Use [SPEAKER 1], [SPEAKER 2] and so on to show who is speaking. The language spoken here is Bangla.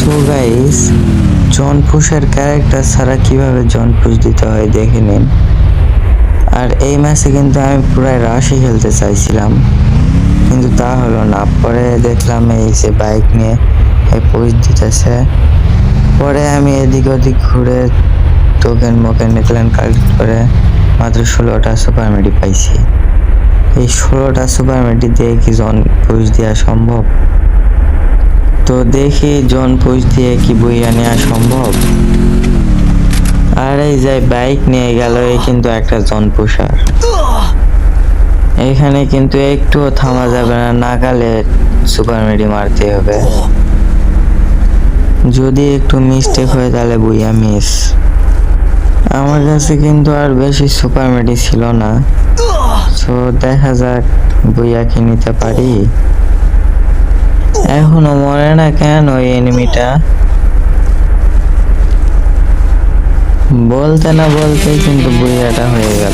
[SPEAKER 1] সো গাইস, জন পুশের ক্যারেক্টার ছাড়া কিভাবে জন পুশ দিতে হয় দেখে নিন। আর এই ম্যাচে কিন্তু আমি পুরাই রাশি খেলতে চাইছিলাম, কিন্তু তা হলো না। পরে দেখলাম এই যে বাইক নিয়ে পুশ দিতেছে। পরে আমি এদিক ওদিক ঘুরে টোকেন মোকেন নিকলেন কালেক্ট করে মাত্র 16টা সুপার মেডি পাইছি। এই 16টা সুপার মেডি দিয়ে কি জন পুশ দেওয়া সম্ভব? তো দেখি জন পুশ দিয়ে কি বইয়া নেওয়া সম্ভব। আর এই যে বাইক নিয়ে গেল, এই কিন্তু একটা জন পুশার। এখানে কিন্তু একটুও থামা যাবে না, নাগালে সুপার মেডি মারতে হবে। যদি একটু মিস্টেক হয় তাহলে বইয়া মিস। আমার কাছে কিন্তু আর বেশি সুপার মেডি ছিল না, তো দেখা যাক বইয়া কি নিতে পারি। এখনো মরে না কেন ওই এনিমিটা? বলতে না বলতে কিন্তু বইয়াটা হয়ে গেল।